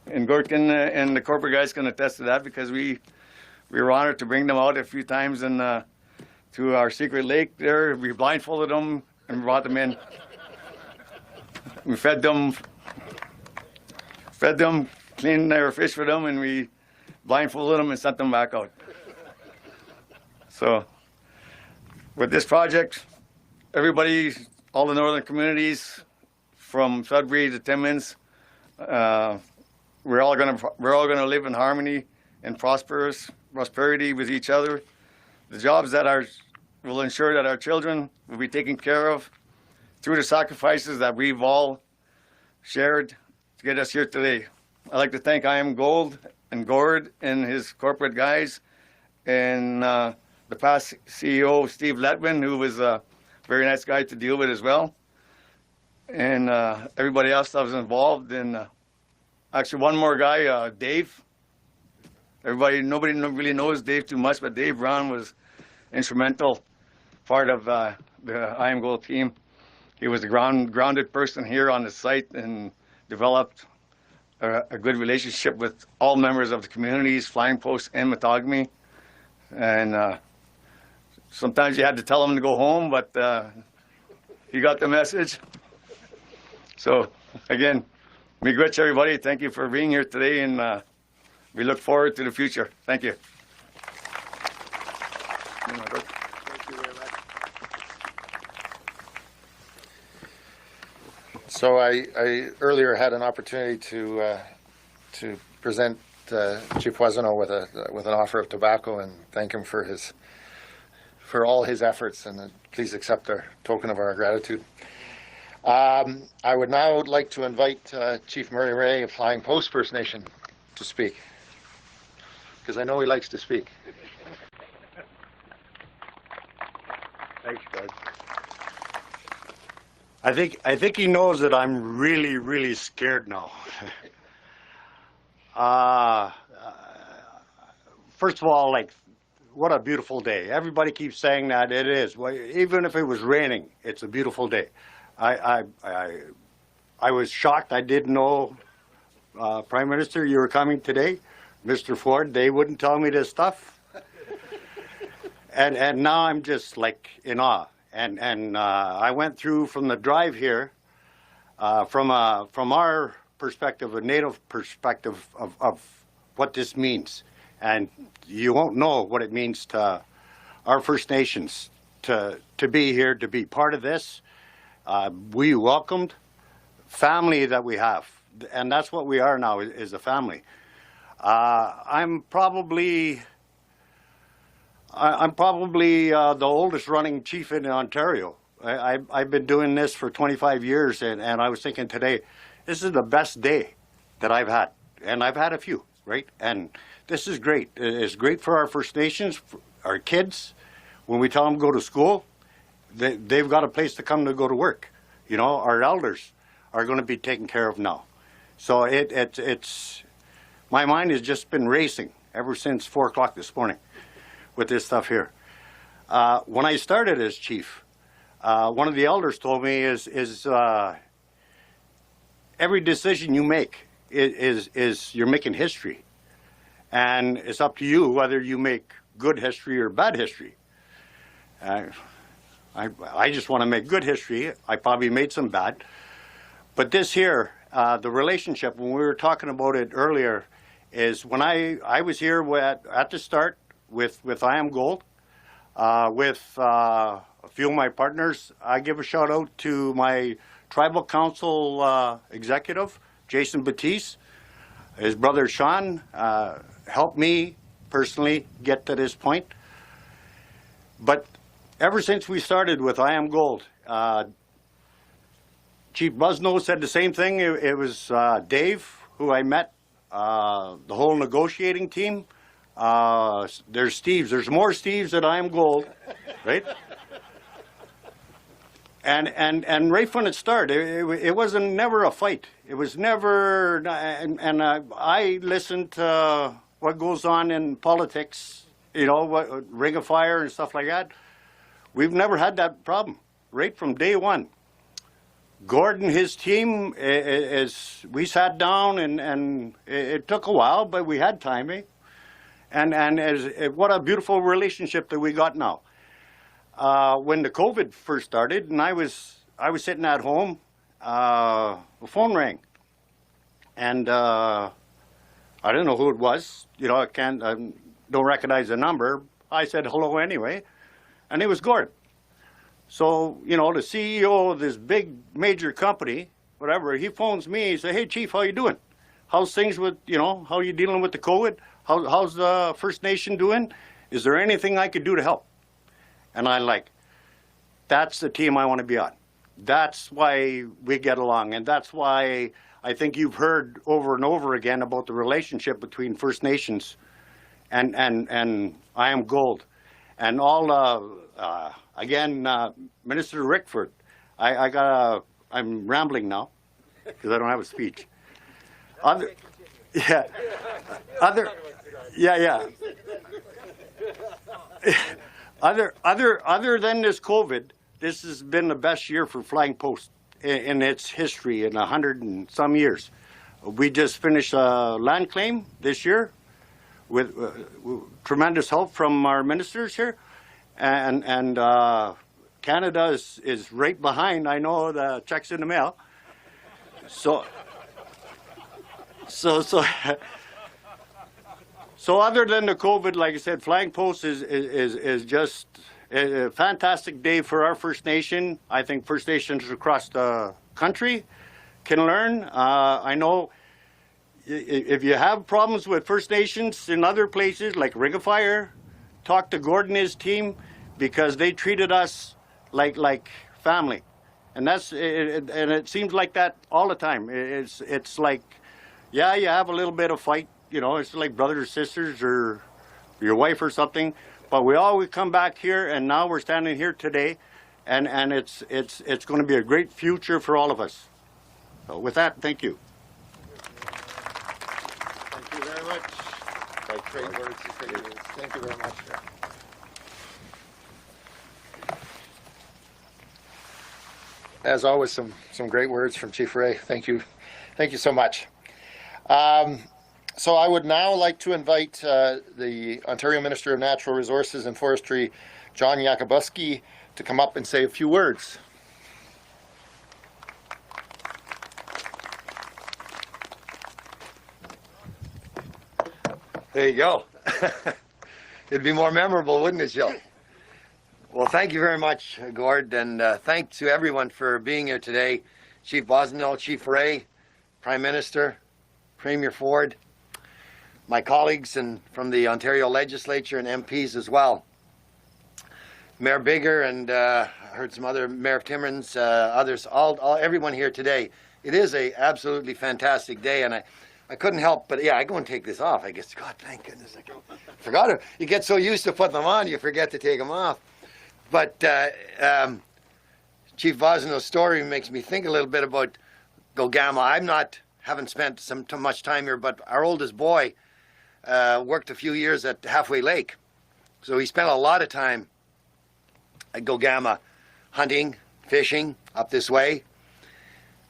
And Gordon and the corporate guys can attest to that, because we were honored to bring them out a few times and to our secret lake there. We blindfolded them and brought them in. We fed them, cleaned their fish for them, and we blindfolded them and sent them back out. So with this project, everybody, all the northern communities, from Sudbury to Timmins, we're all gonna live in harmony and prosperity with each other. The jobs that will ensure that our children will be taken care of through the sacrifices that we've all shared to get us here today. I'd like to thank IAMGOLD and Gord and his corporate guys, and the past CEO, Steve Letwin, who was a very nice guy to deal with as well, and everybody else that was involved. And actually, one more guy, Dave. Nobody really knows Dave too much, but Dave Brown was instrumental part of the IAMGOLD team. He was a grounded person here on the site and developed a good relationship with all members of the communities, Flying Post and Mattagami. And sometimes you had to tell him to go home, but he got the message. So again, miigwech everybody. Thank you for being here today, and we look forward to the future. Thank you. So I earlier had an opportunity to present Chief Boissoneau with an offer of tobacco and thank him for all his efforts, and please accept our token of our gratitude. I would now like to invite Chief Murray Ray of Flying Post First Nation to speak, because I know he likes to speak. Thanks, Doug. I think he knows that I'm really, really scared now. First of all, like, what a beautiful day. Everybody keeps saying that. It is. Well, even if it was raining, it's a beautiful day. I was shocked. I didn't know, Prime Minister, you were coming today. Mr. Ford, they wouldn't tell me this stuff. And now I'm just like in awe. And I went through from the drive here, from our perspective, a Native perspective of what this means. And you won't know what it means to our First Nations to be here, to be part of this. We welcomed family that we have, and that's what we are now, is a family. I'm probably the oldest running chief in Ontario. I've been doing this for 25 years, and I was thinking today, this is the best day that I've had. And I've had a few, right? And this is great. It's great for our First Nations, for our kids. When we tell them to go to school, they've got a place to come to go to work. You know, our elders are going to be taken care of now. So it's my mind has just been racing ever since 4 o'clock this morning with this stuff here. When I started as chief, one of the elders told me is every decision you make is you're making history, and it's up to you whether you make good history or bad history. I just want to make good history. I probably made some bad, but this here, the relationship, when we were talking about it earlier, is when I was here at the start with IAMGOLD, with a few of my partners. I give a shout out to my tribal council executive, Jason Batiste. His brother Sean helped me personally get to this point. But ever since we started with IAMGOLD, Chief Boissoneau said the same thing. It was Dave who I met, the whole negotiating team. There's Steves. There's more Steves at IAMGOLD, right? And right from the start, it wasn't never a fight. It was never, and I listened to what goes on in politics, you know, what Ring of Fire and stuff like that. We've never had that problem, right from day one. Gordon, his team, we sat down and it took a while, but we had time, eh? And what a beautiful relationship that we got now. When the COVID first started, and I was sitting at home, the phone rang, and I didn't know who it was. You know, I don't recognize the number. I said hello anyway, and it was Gord. So, you know, the CEO of this big major company, whatever, he phones me. He said, "Hey, Chief, how you doing? How's things with, you know, how are you dealing with the COVID? How's the First Nation doing? Is there anything I could do to help?" And I like, that's the team I want to be on. That's why we get along, and that's why I think you've heard over and over again about the relationship between First Nations and IAMGOLD. And Minister Rickford, I'm rambling now because I don't have a speech. Other than this COVID, this has been the best year for Flying Post in its history in 100 and some years. We just finished a land claim this year with tremendous help from our ministers here, and Canada is right behind. I know the checks in the mail. So other than the COVID, like I said, Flying Post is just a fantastic day for our First Nation. I think First Nations across the country can learn. I know if you have problems with First Nations in other places like Ring of Fire, talk to Gordon and his team because they treated us like family. And it seems like that all the time. It's like, yeah, you have a little bit of fight, you know, it's like brothers or sisters or your wife or something, but we always come back here, and now we're standing here today, and it's going to be a great future for all of us. So with that, thank you. Thank you very much. Great words. Thank you very much. As always, some great words from Chief Ray. Thank you so much. So I would now like to invite the Ontario Minister of Natural Resources and Forestry, John Yakubowski, to come up and say a few words. There you go. It'd be more memorable, wouldn't it, Jill? Well, thank you very much, Gord, and thanks to everyone for being here today. Chief Boissoneau, Chief Ray, Prime Minister, Premier Ford, my colleagues and from the Ontario Legislature and MPs as well. Mayor Bigger and I heard some other, Mayor Timmins, others, everyone here today. It is a absolutely fantastic day, and I couldn't help but, yeah, I go and take this off. I guess, God, thank goodness. I forgot it. You get so used to putting them on, you forget to take them off. But Chief Boissoneau's story makes me think a little bit about Gogama. Haven't spent too much time here, but our oldest boy worked a few years at Halfway Lake. So he spent a lot of time at Gogama hunting, fishing up this way.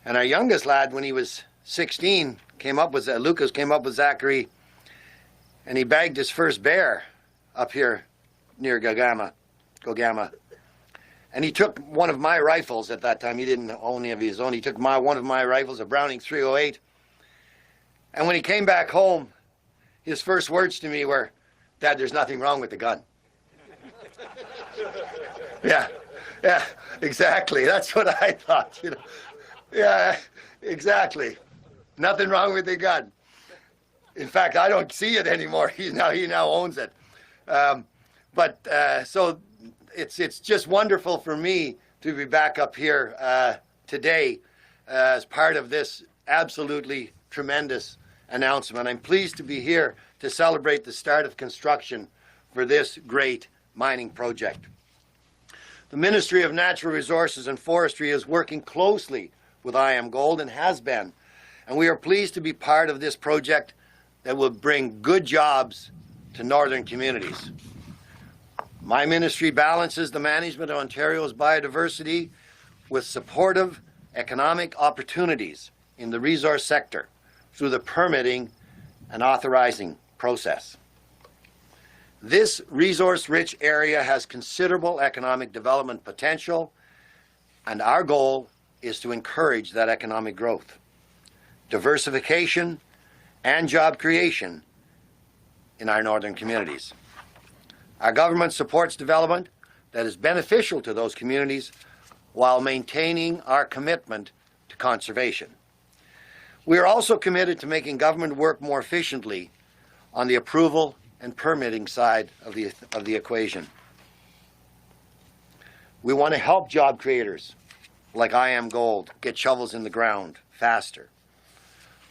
And our youngest lad, when he was 16, Lucas came up with Zachary, and he bagged his first bear up here near Gogama. And he took one of my rifles at that time. He didn't own any of his own. He took one of my rifles, a Browning 308. And when he came back home, his first words to me were, "Dad, there's nothing wrong with the gun." Yeah, exactly. That's what I thought, you know. Yeah, exactly. Nothing wrong with the gun. In fact, I don't see it anymore. He now owns it. So it's just wonderful for me to be back up here today as part of this absolutely tremendous announcement. I'm pleased to be here to celebrate the start of construction for this great mining project. The Ministry of Natural Resources and Forestry is working closely with IAMGOLD and has been, and we are pleased to be part of this project that will bring good jobs to northern communities. My ministry balances the management of Ontario's biodiversity with supportive economic opportunities in the resource sector through the permitting and authorizing process. This resource-rich area has considerable economic development potential, and our goal is to encourage that economic growth, diversification, and job creation in our northern communities. Our government supports development that is beneficial to those communities while maintaining our commitment to conservation. We are also committed to making government work more efficiently on the approval and permitting side of the equation. We want to help job creators like IAMGOLD get shovels in the ground faster.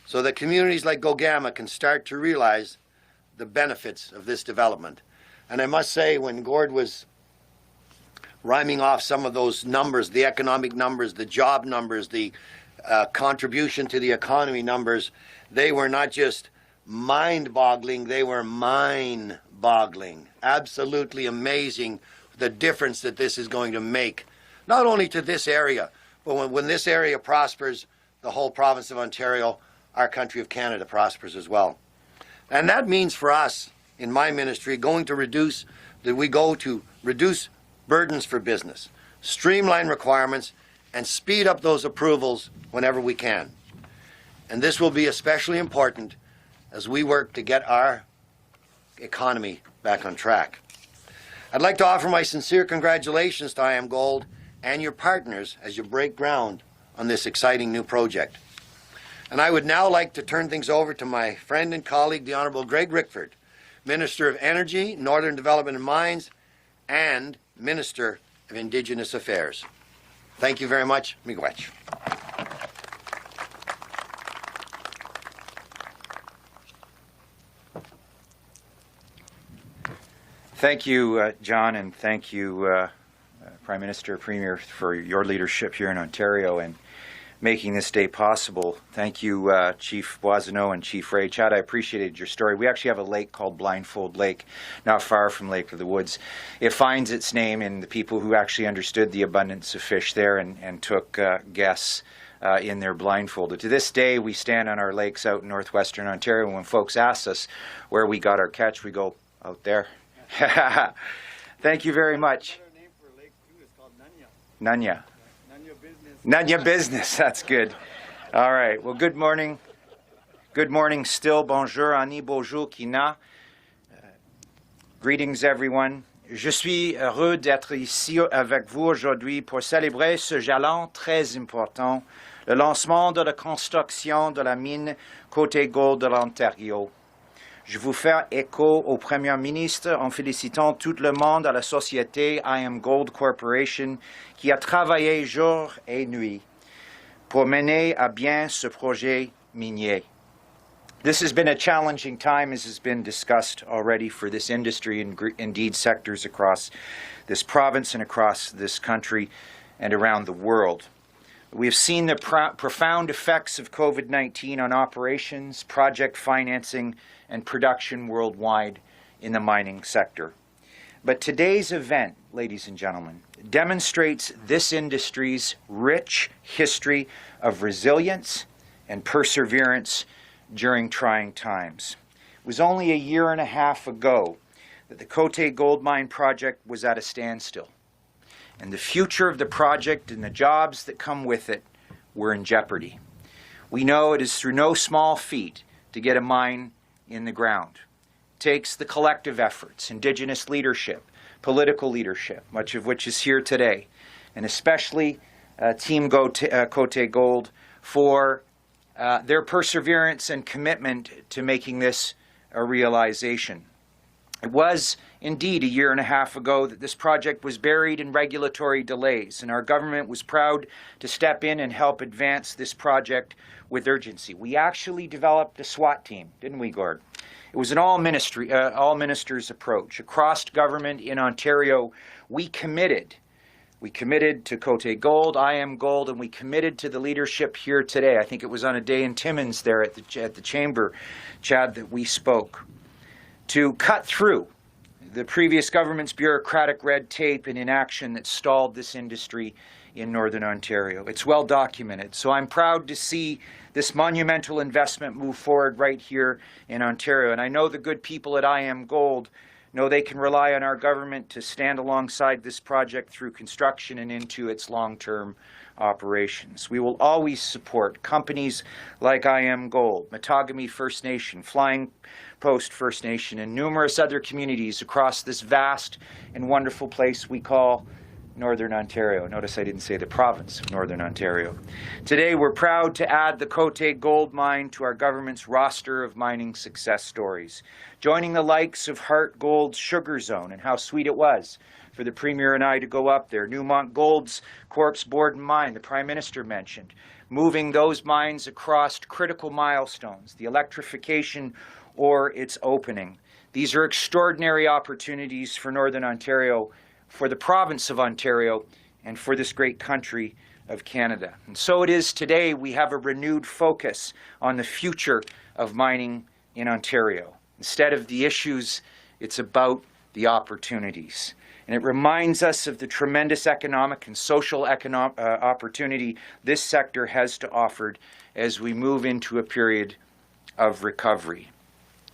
so that communities like Gogama can start to realize the benefits of this development. And I must say, when Gord was rhyming off some of those numbers, the economic numbers, the job numbers, the contribution to the economy numbers, they were not just mind-boggling, they were mine-boggling. Absolutely amazing the difference that this is going to make, not only to this area, but when this area prospers, the whole province of Ontario, our country of Canada, prospers as well. And that means for us, in my ministry, we go to reduce burdens for business, streamline requirements, and speed up those approvals whenever we can. And this will be especially important as we work to get our economy back on track. I'd like to offer my sincere congratulations to IAMGOLD and your partners as you break ground on this exciting new project. And I would now like to turn things over to my friend and colleague, the Honourable Greg Rickford, Minister of Energy, Northern Development and Mines, and Minister of Indigenous Affairs. Thank you very much. Miigwech. Thank you, John, and thank you, Prime Minister, Premier, for your leadership here in Ontario and making this day possible. Thank you, Chief Boissoneau and Chief Ray. Chad, I appreciated your story. We actually have a lake called Blindfold Lake, not far from Lake of the Woods. It finds its name in the people who actually understood the abundance of fish there and took guests in their blindfolded. To this day, we stand on our lakes out in northwestern Ontario, and when folks ask us where we got our catch, we go, out there. Thank you very much. Nanya. Nanya business. That's good. All right. Well, good morning. Good morning still. Bonjour, Ani, bonjour, Kina. Greetings, everyone. Je suis heureux d'être ici avec vous aujourd'hui pour célébrer ce jalon très important, le lancement de la construction de la mine Côté Gold de l'Ontario. Je vous fais écho au Premier ministre en félicitant tout le monde à la société IAMGOLD Corporation qui a travaillé jour et nuit pour mener à bien ce projet minier. This has been a challenging time, as has been discussed already, for this industry and indeed sectors across this province and across this country and around the world. We have seen the profound effects of COVID-19 on operations, project financing, and production worldwide in the mining sector. But today's event, ladies and gentlemen, demonstrates this industry's rich history of resilience and perseverance during trying times. It was only a year and a half ago that the Côté Gold Mine project was at a standstill, and the future of the project and the jobs that come with it were in jeopardy. We know it is through no small feat to get a mine in the ground. It takes the collective efforts, Indigenous leadership, political leadership, much of which is here today, and especially Team Côté Gold for their perseverance and commitment to making this a realization. It was indeed a year and a half ago that this project was buried in regulatory delays, and our government was proud to step in and help advance this project with urgency. We actually developed a SWAT team, didn't we, Gord? It was an all-ministers approach. Across government in Ontario, we committed to Côté Gold, IAMGOLD, and we committed to the leadership here today. I think it was on a day in Timmins there at the chamber, Chad, that we spoke, to cut through the previous government's bureaucratic red tape and inaction that stalled this industry in Northern Ontario. It's well documented. So I'm proud to see this monumental investment move forward right here in Ontario. And I know the good people at IAMGOLD know they can rely on our government to stand alongside this project through construction and into its long-term operations. We will always support companies like IAMGOLD, Mattagami First Nation, Flying Post First Nation, and numerous other communities across this vast and wonderful place we call Northern Ontario. Notice I didn't say the province of Northern Ontario. Today we're proud to add the Côté Gold Mine to our government's roster of mining success stories, joining the likes of Heart Gold's Sugar Zone, and how sweet it was for the Premier and I to go up there. Newmont Gold's Corpse Borden mine, the Prime Minister mentioned, moving those mines across critical milestones, the electrification or its opening. These are extraordinary opportunities for Northern Ontario, for the province of Ontario, and for this great country of Canada. And so it is today we have a renewed focus on the future of mining in Ontario. Instead of the issues, it's about the opportunities. And it reminds us of the tremendous economic and social opportunity this sector has to offer as we move into a period of recovery.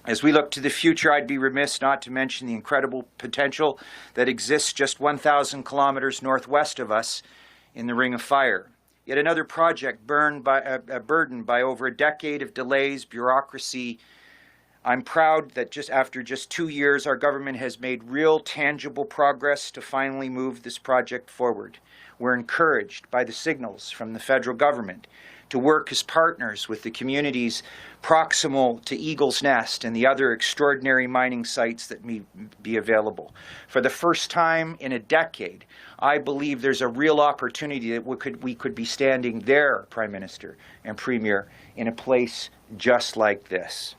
As we look to the future, I'd be remiss not to mention the incredible potential that exists just 1,000 kilometers northwest of us in the Ring of Fire. Yet another project burdened by over a decade of delays, bureaucracy. I'm proud that after just 2 years, our government has made real, tangible progress to finally move this project forward. We're encouraged by the signals from the federal government to work as partners with the communities proximal to Eagle's Nest and the other extraordinary mining sites that may be available. For the first time in a decade, I believe there's a real opportunity that we could be standing there, Prime Minister and Premier, in a place just like this.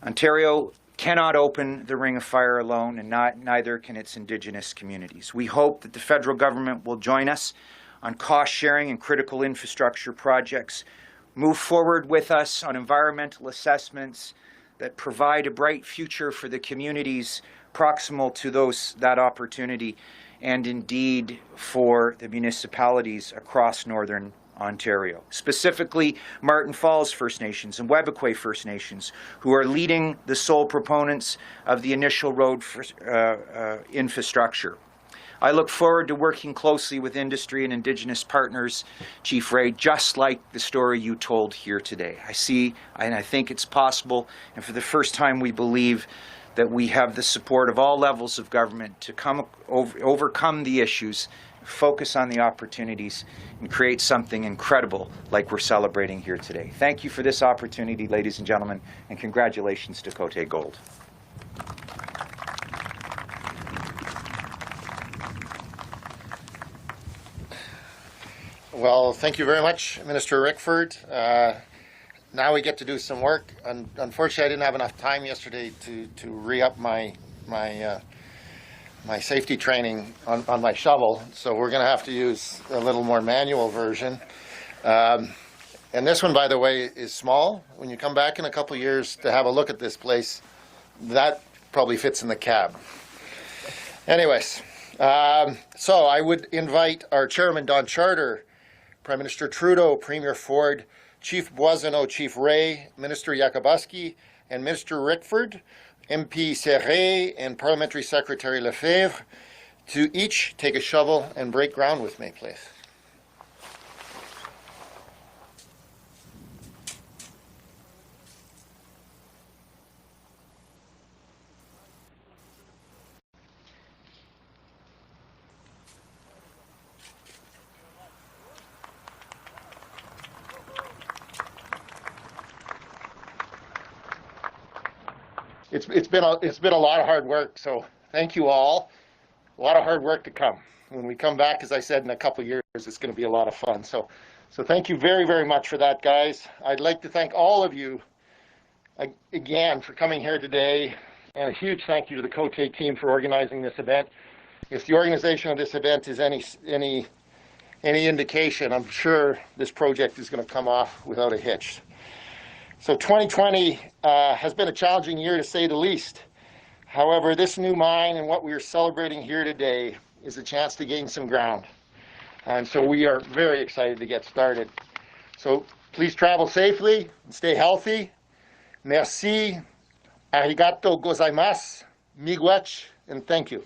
Ontario cannot open the Ring of Fire alone, and neither can its Indigenous communities. We hope that the federal government will join us on cost-sharing and critical infrastructure projects, move forward with us on environmental assessments that provide a bright future for the communities proximal to that opportunity, and indeed for the municipalities across Northern Ontario, specifically Martin Falls First Nations and Webequie First Nations, who are leading the sole proponents of the initial road infrastructure. I look forward to working closely with industry and Indigenous partners, Chief Ray, just like the story you told here today. I see and I think it's possible, and for the first time we believe that we have the support of all levels of government to overcome the issues, focus on the opportunities, and create something incredible like we're celebrating here today. Thank you for this opportunity, ladies and gentlemen, and congratulations to Côté Gold. Well, thank you very much, Minister Rickford. Now we get to do some work. Unfortunately, I didn't have enough time yesterday to re-up my safety training on my shovel, so we're going to have to use a little more manual version. And this one, by the way, is small. When you come back in a couple of years to have a look at this place, that probably fits in the cab. Anyways, so I would invite our Chairman, Don Charter, Prime Minister Trudeau, Premier Ford, Chief Boissoneau, Chief Ray, Minister Yakubowski, and Minister Rickford, MP Sahay, and Parliamentary Secretary Lefebvre to each take a shovel and break ground with me, please. It's been a lot of hard work, so thank you all. A lot of hard work to come. When we come back, as I said, in a couple of years, it's going to be a lot of fun. So thank you very, very much for that, guys. I'd like to thank all of you again for coming here today, and a huge thank you to the Côté team for organizing this event. If the organization of this event is any indication, I'm sure this project is going to come off without a hitch. So 2020 has been a challenging year, to say the least. However, this new mine and what we are celebrating here today is a chance to gain some ground. And so we are very excited to get started. So please travel safely and stay healthy. Merci, arigato gozaimasu, miigwech, and thank you.